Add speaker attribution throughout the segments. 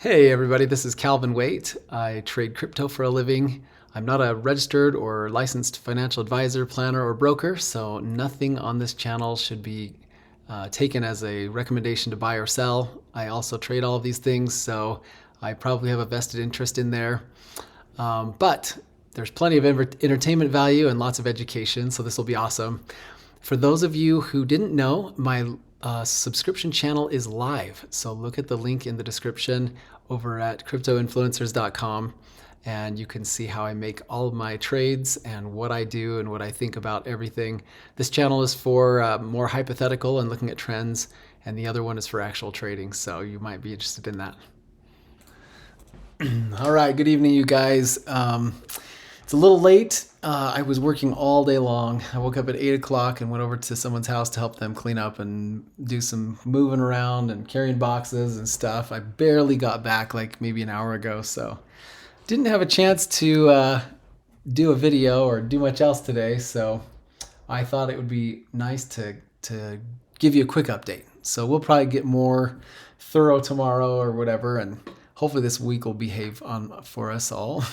Speaker 1: Hey everybody, this is Calvin Waite. I trade crypto for a living. I'm not a registered or licensed financial advisor, planner, or broker, so nothing on this channel should be taken as a recommendation to buy or sell. I also trade all of these things, so I probably have a vested interest in there. But there's plenty of entertainment value and lots of education, so this will be awesome. For those of you who didn't know, my subscription channel is live. So look at the link in the description over at cryptoinfluencers.com and you can see how I make all of my trades and what I do and what I think about everything. This channel is for more hypothetical and looking at trends, and the other one is for actual trading, so you might be interested in that. All right, good evening, you guys. It's a little late. I was working all day long. I woke up at 8 o'clock and went over to someone's house to help them clean up and do some moving around and carrying boxes and stuff. I barely got back, like maybe an hour ago, so didn't have a chance to do a video or do much else today, so I thought it would be nice to give you a quick update. So we'll probably get more thorough tomorrow or whatever, and hopefully this week will behave for us all.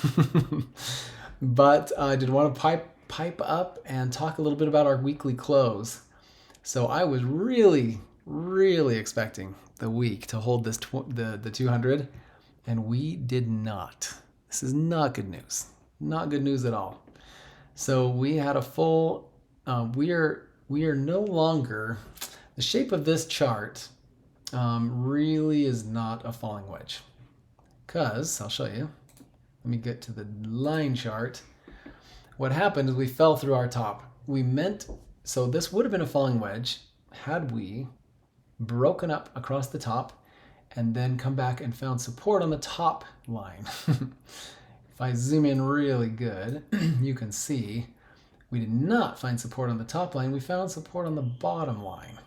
Speaker 1: But I did want to pipe up and talk a little bit about our weekly close. So I was really expecting the week to hold this the 200, and we did not. This is not good news. Not good news at all. So we had a full. We are no longer. The shape of this chart really is not a falling wedge, because I'll show you. Let me get to the line chart. What happened is we fell through our top. So this would have been a falling wedge had we broken up across the top and then come back and found support on the top line. If I zoom in really good, you can see we did not find support on the top line. We found support on the bottom line.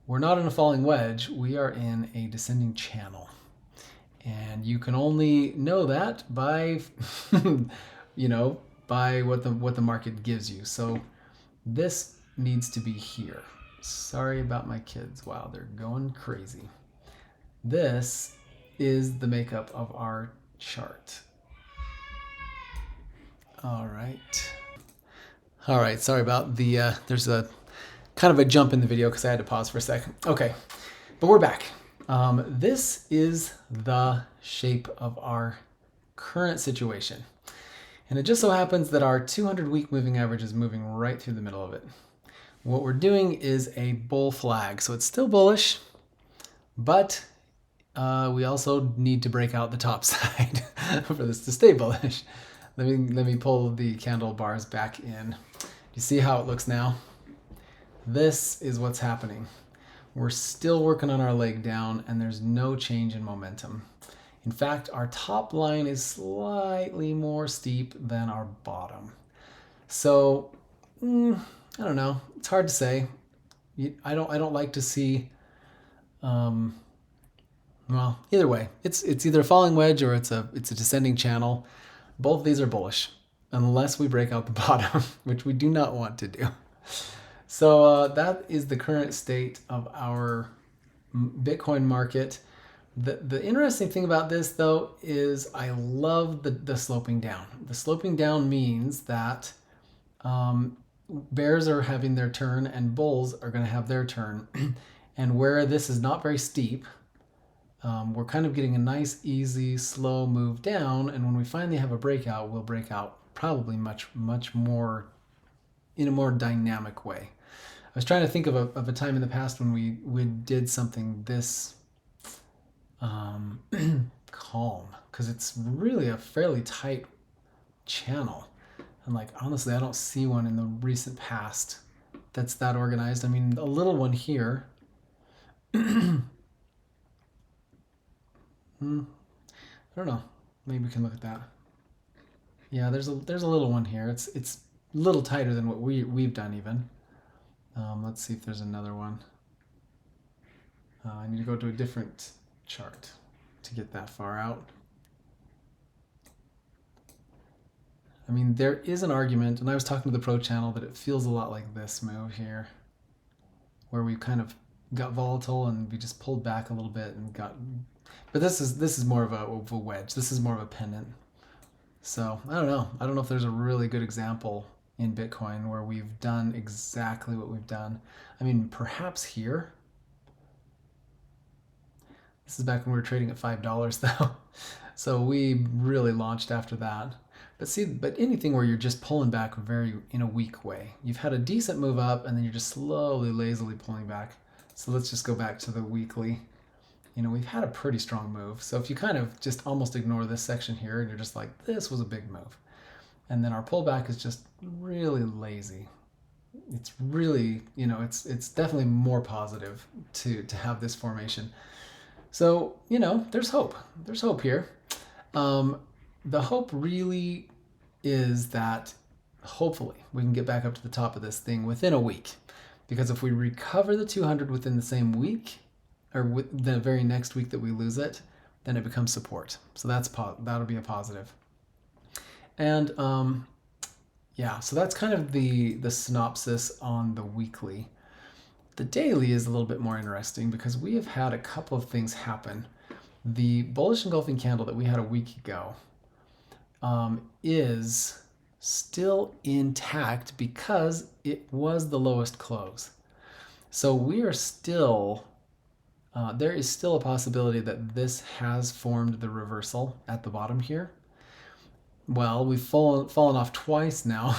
Speaker 1: We're not in a falling wedge. We are in a descending channel. And you can only know that by, by what the market gives you. So this needs to be here. Sorry about my kids. Wow, they're going crazy. This is the makeup of our chart. All right. Sorry about the, there's a kind of a jump in the video because I had to pause for a second. Okay, but we're back. This is the shape of our current situation. And it just so happens that our 200-week moving average is moving right through the middle of it. What we're doing is a bull flag. So it's still bullish, but we also need to break out the top side for this to stay bullish. Let me pull the candle bars back in. You see how it looks now? This is what's happening. We're still working on our leg down, and there's no change in momentum. In fact, our top line is slightly more steep than our bottom. So, I don't know. It's hard to say. I don't like to see. Well, either way, it's either a falling wedge or it's a descending channel. Both of these are bullish, unless we break out the bottom, which we do not want to do. So that is the current state of our Bitcoin market. The interesting thing about this, though, is I love the sloping down. The sloping down means that bears are having their turn and bulls are going to have their turn. And where this is not very steep, we're kind of getting a nice, easy, slow move down. And when we finally have a breakout, we'll break out probably much more in a more dynamic way. I was trying to think of a time in the past when we did something this calm, because it's really a fairly tight channel. And like, honestly, I don't see one in the recent past that's that organized. I mean, a little one here. I don't know. Maybe we can look at that. Yeah, there's a little one here. It's a little tighter than what we've done even. Let's see if there's another one. I need to go to a different chart to get that far out. I mean, there is an argument, and I was talking to the pro channel, that it feels a lot like this move here, where we kind of got volatile, and we just pulled back a little bit and got. But this is more of a wedge. This is more of a pennant. So I don't know. I don't know if there's a really good example in Bitcoin where we've done exactly what we've done. I mean, perhaps here. This is back when we were trading at $5 though. So we really launched after that. But anything where you're just pulling back very in a weak way. You've had a decent move up and then you're just slowly, lazily pulling back. So let's just go back to the weekly. We've had a pretty strong move. So if you kind of just almost ignore this section here and you're just like, this was a big move. And then our pullback is just really lazy. It's really, it's definitely more positive to have this formation. So, there's hope. There's hope here. The hope really is that hopefully we can get back up to the top of this thing within a week. Because if we recover the 200 within the same week, or with the very next week that we lose it, then it becomes support. So that'll be a positive. And so that's kind of the synopsis on the weekly. The daily is a little bit more interesting because we have had a couple of things happen. The bullish engulfing candle that we had a week ago is still intact because it was the lowest close. So we are still, there is still a possibility that this has formed the reversal at the bottom here. Well, we've fallen off twice now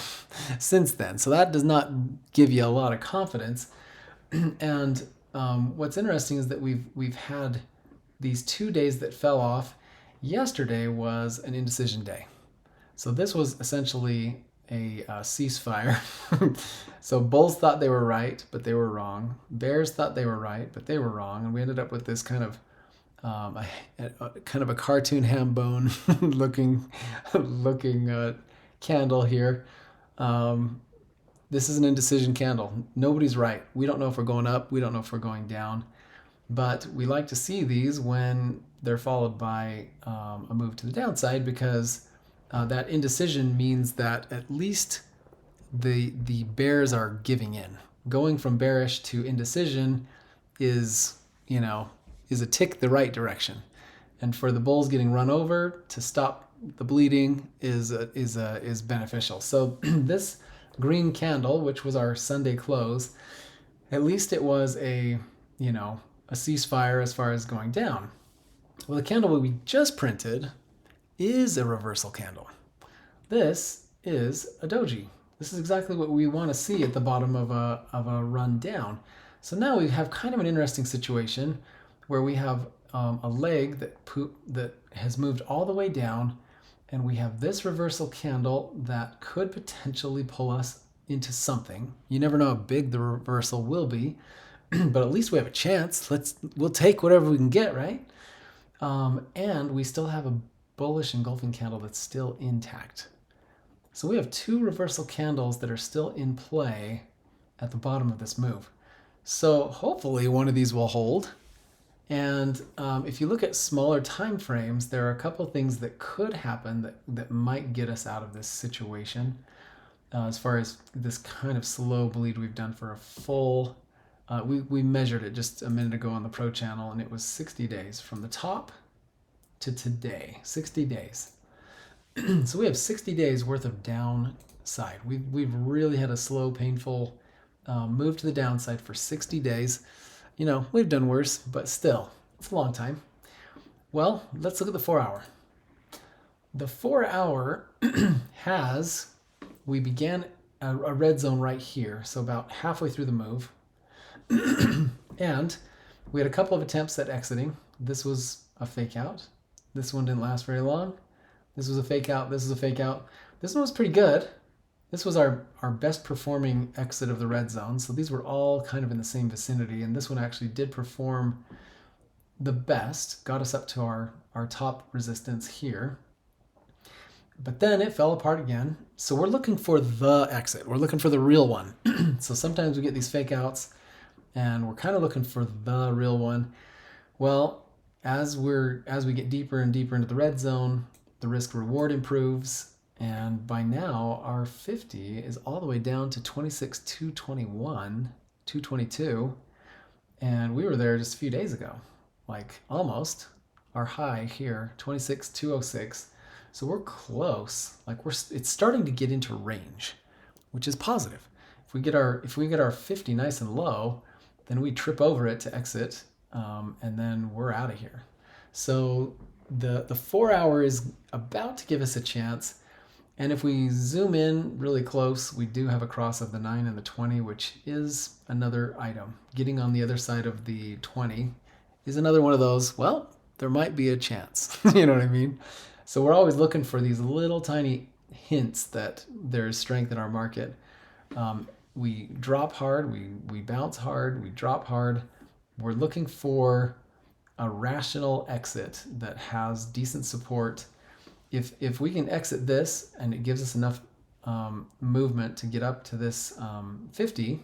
Speaker 1: since then. So that does not give you a lot of confidence. And what's interesting is that we've had these 2 days that fell off. Yesterday was an indecision day. So this was essentially a ceasefire. So bulls thought they were right, but they were wrong. Bears thought they were right, but they were wrong. And we ended up with this kind of a cartoon ham bone looking candle here. This is an indecision candle. Nobody's right. We don't know if we're going up. We don't know if we're going down. But we like to see these when they're followed by a move to the downside because that indecision means that at least the bears are giving in. Going from bearish to indecision is a tick the right direction. And for the bulls getting run over to stop the bleeding is beneficial. So this green candle, which was our Sunday close, at least it was a ceasefire as far as going down. Well, the candle we just printed is a reversal candle. This is a doji. This is exactly what we want to see at the bottom of a run down. So now we have kind of an interesting situation where we have a leg that has moved all the way down, and we have this reversal candle that could potentially pull us into something. You never know how big the reversal will be, but at least we have a chance. We'll take whatever we can get, right? And we still have a bullish engulfing candle that's still intact. So we have two reversal candles that are still in play at the bottom of this move. So hopefully one of these will hold. And if you look at smaller time frames, there are a couple of things that could happen that might get us out of this situation. As far as this kind of slow bleed we've done for a full, we measured it just a minute ago on the Pro channel, and it was 60 days from the top to today. 60 days. So we have 60 days worth of downside. We've really had a slow, painful move to the downside for 60 days. We've done worse, but still, it's a long time. Well, let's look at the 4 hour. The 4 hour we began a red zone right here, so about halfway through the move. And we had a couple of attempts at exiting. This was a fake out. This one didn't last very long. This was a fake out. This was a fake out. This one was pretty good. This was our best performing exit of the red zone. So these were all kind of in the same vicinity. And this one actually did perform the best, got us up to our top resistance here. But then it fell apart again. So we're looking for the exit. We're looking for the real one. So sometimes we get these fake outs and we're kind of looking for the real one. Well, as we get deeper and deeper into the red zone, the risk reward improves. And by now, our 50 is all the way down to 26,221, 222. And we were there just a few days ago, like almost our high here, 26,206. So we're close. Like it's starting to get into range, which is positive. If we get our 50 nice and low, then we trip over it to exit, and then we're out of here. So the 4 hour is about to give us a chance. And if we zoom in really close, we do have a cross of the 9 and the 20, which is another item. Getting on the other side of the 20 is another one of those, well, there might be a chance. You know what I mean? So we're always looking for these little tiny hints that there's strength in our market. We drop hard, we bounce hard, we drop hard. We're looking for a rational exit that has decent support. If we can exit this and it gives us enough movement to get up to this 50,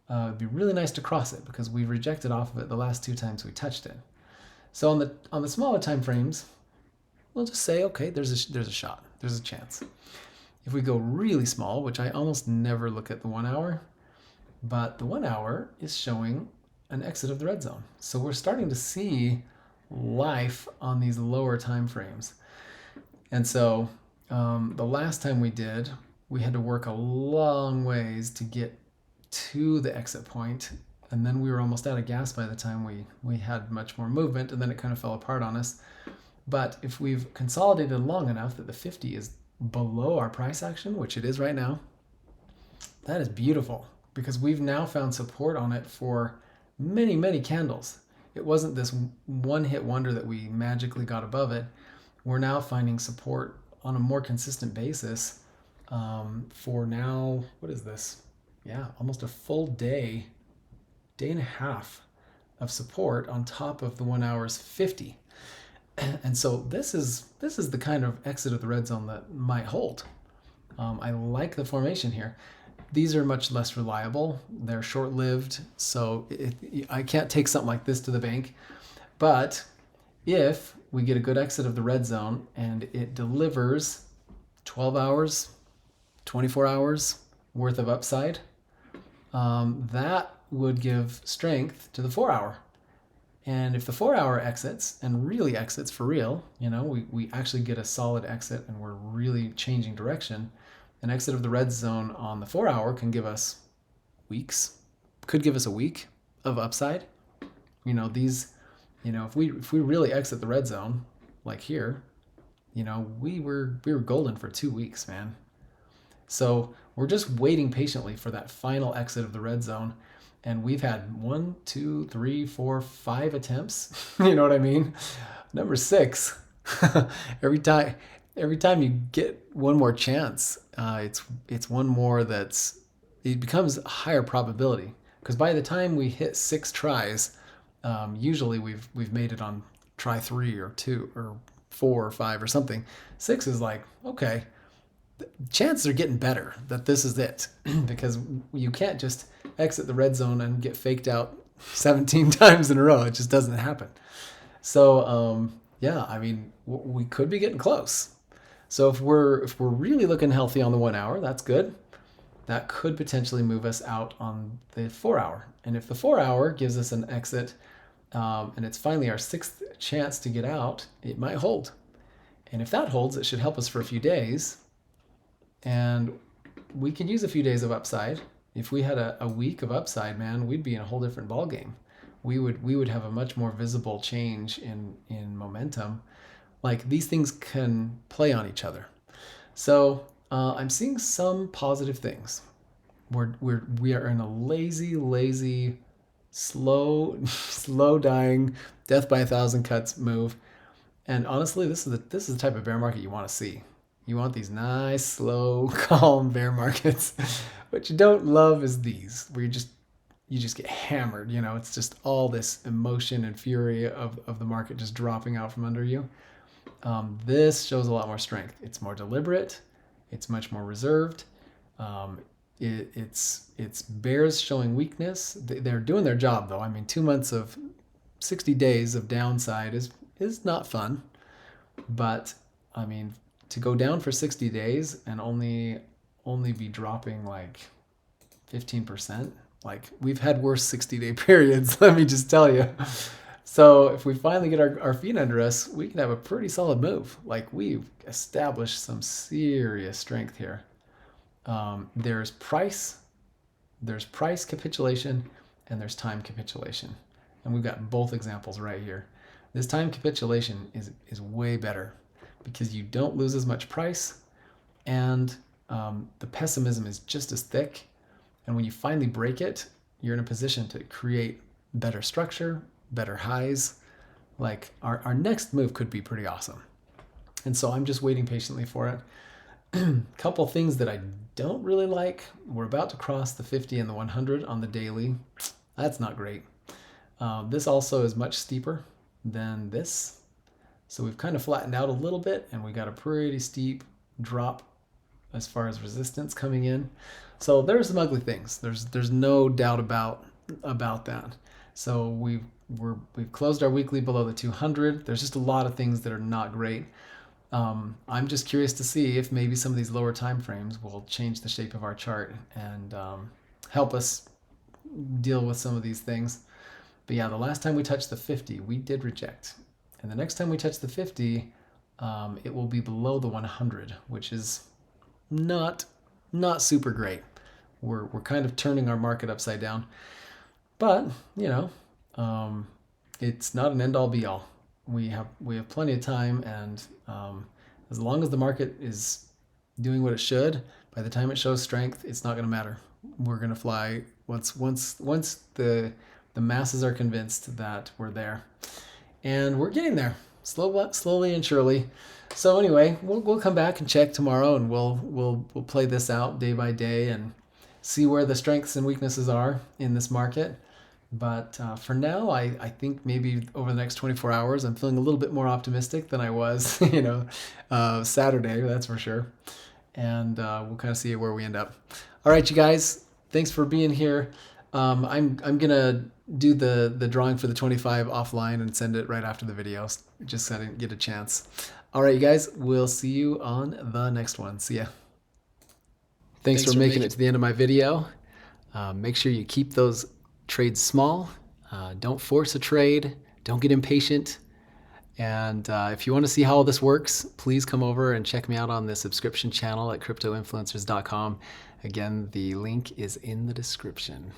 Speaker 1: it'd be really nice to cross it because we've rejected off of it the last 2 times we touched it. So on the smaller time frames, we'll just say, okay, there's a shot, there's a chance. If we go really small, which I almost never look at the 1 hour, but the 1 hour is showing an exit of the red zone. So we're starting to see life on these lower time frames. And so the last time we had to work a long ways to get to the exit point, and then we were almost out of gas by the time we had much more movement, and then it kind of fell apart on us. But if we've consolidated long enough that the 50 is below our price action, which it is right now, that is beautiful because we've now found support on it for many, many candles. It wasn't this one-hit wonder that we magically got above it. We're now finding support on a more consistent basis for now, what is this? Yeah, almost a full day and a half of support on top of the 1 hour's 50. And so this is the kind of exit of the red zone that might hold. I like the formation here. These are much less reliable. They're short-lived, so I can't take something like this to the bank. But if we get a good exit of the red zone and it delivers 12 hours, 24 hours worth of upside, that would give strength to the 4 hour. And if the 4 hour exits and really exits for real, we actually get a solid exit and we're really changing direction, an exit of the red zone on the 4 hour can give us weeks, could give us a week of upside. If we really exit the red zone, like here, we were golden for 2 weeks, man. So we're just waiting patiently for that final exit of the red zone. And we've had 1, 2, 3, 4, 5 attempts. You know what I mean? Number 6. every time you get one more chance, it's one more it becomes a higher probability. Because by the time we hit 6 tries, usually we've made it on try 3 or 2 or 4 or 5 or something. 6 is like, okay, chances are getting better that this is it. Because you can't just exit the red zone and get faked out 17 times in a row. It just doesn't happen. So we could be getting close. So if we're really looking healthy on the 1 hour, that's good. That could potentially move us out on the 4 hour. And if the 4 hour gives us an exit, and it's finally our 6th chance to get out, it might hold. And if that holds, it should help us for a few days. And we could use a few days of upside. If we had a week of upside, man, we'd be in a whole different ballgame. We would have a much more visible change in momentum. Like, these things can play on each other. So I'm seeing some positive things. We are in a lazy, slow dying, death by 1,000 cuts move. And honestly, this is the type of bear market you want to see. You want these nice, slow, calm bear markets. What you don't love is these, where you just get hammered. It's just all this emotion and fury of the market just dropping out from under you. This shows a lot more strength. It's more deliberate. It's much more reserved. It's bears showing weakness. They're doing their job, though. I mean, 2 months of 60 days of downside is not fun. But I mean, to go down for 60 days and only be dropping like 15%, Like, we've had worse 60-day periods, let me just tell you. So if we finally get our feet under us, we can have a pretty solid move. Like, we've established some serious strength here. There's price capitulation, and there's time capitulation. And we've got both examples right here. This time capitulation is way better because you don't lose as much price, and the pessimism is just as thick. And when you finally break it, you're in a position to create better structure, better highs. Like, our next move could be pretty awesome. And so I'm just waiting patiently for it. Couple things that I don't really like. We're about to cross the 50 and the 100 on the daily. That's not great. This also is much steeper than this. So we've kind of flattened out a little bit, and we got a pretty steep drop as far as resistance coming in. So there's some ugly things. There's no doubt about that. So we've closed our weekly below the 200. There's just a lot of things that are not great. I'm just curious to see if maybe some of these lower time frames will change the shape of our chart and help us deal with some of these things. But yeah, the last time we touched the 50, we did reject. And the next time we touch the 50, it will be below the 100, which is not super great. We're kind of turning our market upside down. But, it's not an end-all be-all. We have plenty of time, and as long as the market is doing what it should, by the time it shows strength, it's not going to matter. We're going to fly once the masses are convinced that we're there, and we're getting there slowly and surely. So anyway, we'll come back and check tomorrow, and we'll play this out day by day and see where the strengths and weaknesses are in this market. But for now, I think maybe over the next 24 hours, I'm feeling a little bit more optimistic than I was, Saturday, that's for sure. And we'll kind of see where we end up. All right, you guys, thanks for being here. I'm gonna do the drawing for the 25 offline and send it right after the video, just so I didn't get a chance. All right, you guys, we'll see you on the next one. See ya. Thanks for making it to the end of my video. Make sure you keep those trades small. Don't force a trade. Don't get impatient. And if you want to see how all this works, please come over and check me out on the subscription channel at cryptoinfluencers.com. Again, the link is in the description.